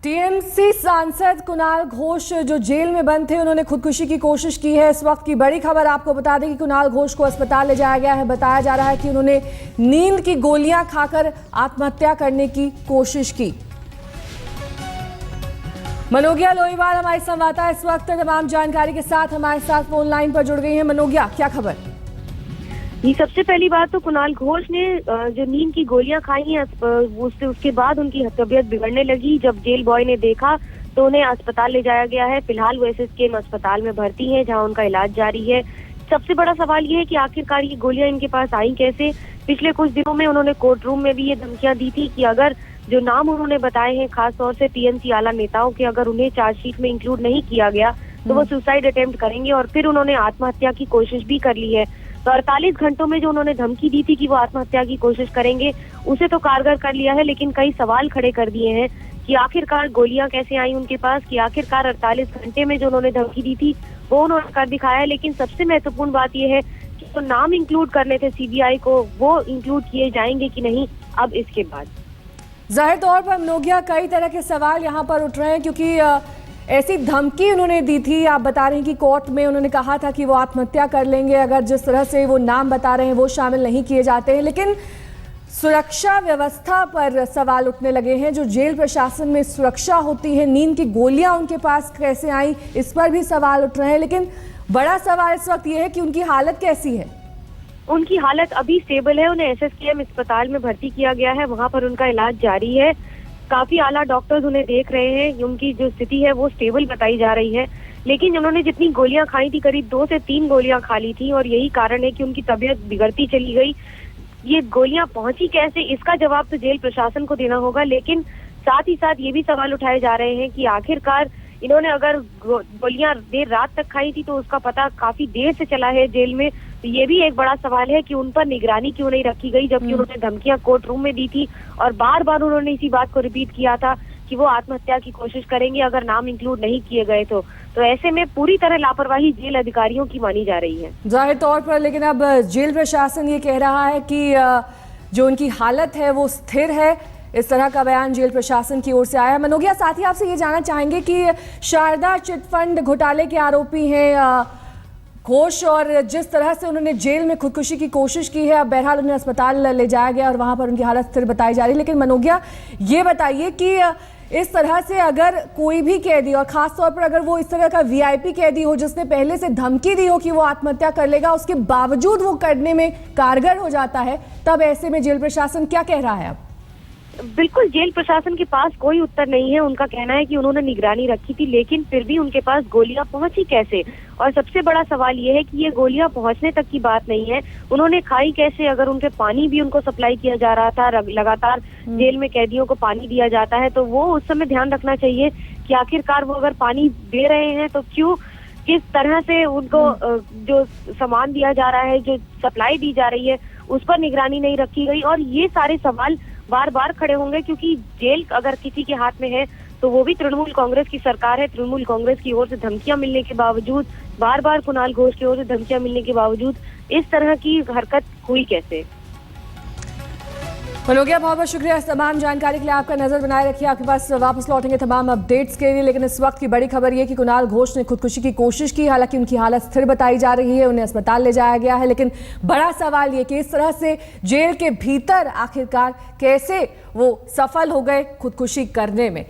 TMC सांसद कुणाल घोष जो jail में बंद थे, उन्होंने खुदकुशी की कोशिश की है। इस वक्त की बड़ी खबर आपको बता दें कि कुणाल घोष को अस्पताल ले जाया गया है। बताया जा रहा है कि उन्होंने नींद की गोलियां खाकर आत्महत्या करने की कोशिश की। मनोज्ञा लोहीवाल हमारी संवाददाता इस वक्त तमाम जानकारी के साथ हमारे साथ फोन लाइन पर जुड़ गई है। मनोज्ञा, क्या खबर? ये सबसे पहली बात तो कुणाल घोष ने जो नींद की गोलियां खाई हैं उसके बाद उनकी तबीयत बिगड़ने लगी। जब जेल बॉय ने देखा तो उन्हें अस्पताल ले जाया गया है। फिलहाल वो एसएसकेएम अस्पताल में भर्ती हैं, जहां उनका इलाज जारी है। सबसे बड़ा सवाल ये है कि आखिरकार ये गोलियां इनके पास आई कैसे। पिछले कुछ दिनों में उन्होंने कोर्ट रूम में भी ये धमकियां दी थी कि अगर जो नाम उन्होंने बताए हैं, खासतौर से टीएमसी आला नेताओं के, अगर उन्हें चार्जशीट में इंक्लूड नहीं किया गया तो वो सुसाइड अटेम्प्ट करेंगे। और फिर उन्होंने आत्महत्या की कोशिश भी कर ली है। तो 48 घंटों में जो उन्होंने धमकी दी थी कि वो आत्महत्या की कोशिश करेंगे, उसे तो कारगर कर लिया है, लेकिन कई सवाल खड़े कर दिए हैं कि आखिरकार गोलियां कैसे आई उनके पास, कि आखिरकार 48 घंटे में जो उन्होंने धमकी दी थी वो उन्होंने कर दिखाया है। लेकिन सबसे महत्वपूर्ण बात यह है कि जो नाम इंक्लूड करने थे सीबीआई को, वो इंक्लूड किए जाएंगे कि नहीं अब इसके बाद। जाहिर तौर पर मनोज्ञा, कई तरह के सवाल यहाँ पर उठ रहे हैं क्योंकि ऐसी धमकी उन्होंने दी थी। आप बता रहे हैं कि कोर्ट में उन्होंने कहा था कि वो आत्महत्या कर लेंगे अगर जिस तरह से वो नाम बता रहे हैं वो शामिल नहीं किए जाते हैं। लेकिन सुरक्षा व्यवस्था पर सवाल उठने लगे हैं। जो जेल प्रशासन में सुरक्षा होती है, नींद की गोलियां उनके पास कैसे आई, इस पर भी सवाल उठ रहे हैं। लेकिन बड़ा सवाल इस वक्त ये है कि उनकी हालत कैसी है। उनकी हालत अभी स्टेबल है। उन्हें एसएसकेएम अस्पताल में भर्ती किया गया है, वहां पर उनका इलाज जारी है। काफी आला डॉक्टर्स उन्हें देख रहे हैं। उनकी जो स्थिति है वो स्टेबल बताई जा रही है। लेकिन उन्होंने जितनी गोलियां खाई थी, करीब 2 से 3 गोलियां खा ली थी, और यही कारण है कि उनकी तबीयत बिगड़ती चली गई। ये गोलियां पहुंची कैसे, इसका जवाब तो जेल प्रशासन को देना होगा। लेकिन साथ ही साथ ये भी सवाल उठाए जा रहे हैं कि आखिरकार इन्होंने अगर गोलियां देर रात तक खाई थी तो उसका पता काफी देर से चला है जेल में। तो ये भी एक बड़ा सवाल है कि उन पर निगरानी क्यों नहीं रखी गई, जबकि उन्होंने धमकियां कोर्ट रूम में दी थी और बार बार उन्होंने इसी बात को रिपीट किया था कि वो आत्महत्या की कोशिश करेंगे अगर नाम इंक्लूड नहीं किए गए तो ऐसे में पूरी तरह लापरवाही जेल अधिकारियों की मानी जा रही है जाहिर तौर पर। लेकिन अब जेल प्रशासन ये कह रहा है कि जो उनकी हालत है वो स्थिर है। इस तरह का बयान जेल प्रशासन की ओर से आया है। मनोज्ञा, साथ ही आपसे ये जानना चाहेंगे कि शारदा चिटफंड घोटाले के आरोपी हैं घोष, और जिस तरह से उन्होंने जेल में खुदकुशी की कोशिश की है, अब बहरहाल उन्हें अस्पताल ले जाया गया और वहां पर उनकी हालत स्थिर बताई जा रही है। लेकिन मनोज्ञा, ये बताइए कि इस तरह से अगर कोई भी कैदी, और खास तौर पर अगर वो इस तरह का वीआईपी कैदी हो जिसने पहले से धमकी दी हो कि वो आत्महत्या कर लेगा, उसके बावजूद वो करने में कारगर हो जाता है, तब ऐसे में जेल प्रशासन क्या कह रहा है? अब बिल्कुल जेल प्रशासन के पास कोई उत्तर नहीं है। उनका कहना है कि उन्होंने निगरानी रखी थी, लेकिन फिर भी उनके पास गोलियां पहुंची कैसे। और सबसे बड़ा सवाल ये है कि ये गोलियां पहुंचने तक की बात नहीं है, उन्होंने खाई कैसे। अगर उनके पानी भी उनको सप्लाई किया जा रहा था, लगातार जेल में कैदियों को पानी दिया जाता है, तो वो उस समय ध्यान रखना चाहिए कि आखिरकार वो अगर पानी दे रहे हैं तो क्यों, किस तरह से उनको जो सामान दिया जा रहा है, जो सप्लाई दी जा रही है, उस पर निगरानी नहीं रखी गई। और ये सारे सवाल बार बार खड़े होंगे क्योंकि जेल अगर किसी के हाथ में है तो वो भी तृणमूल कांग्रेस की सरकार है। तृणमूल कांग्रेस की ओर से धमकियां मिलने के बावजूद, बार बार कुणाल घोष की ओर से धमकियां मिलने के बावजूद इस तरह की हरकत हुई कैसे। मनोज्ञा, बहुत बहुत शुक्रिया इस तमाम जानकारी के लिए। आपका नजर बनाए रखिए, आपके पास वापस लौटेंगे तमाम अपडेट्स के लिए। लेकिन इस वक्त की बड़ी खबर ये कि कुणाल घोष ने खुदकुशी की कोशिश की, हालांकि उनकी हालत स्थिर बताई जा रही है, उन्हें अस्पताल ले जाया गया है। लेकिन बड़ा सवाल ये कि इस तरह से जेल के भीतर आखिरकार कैसे वो सफल हो गए खुदकुशी करने में।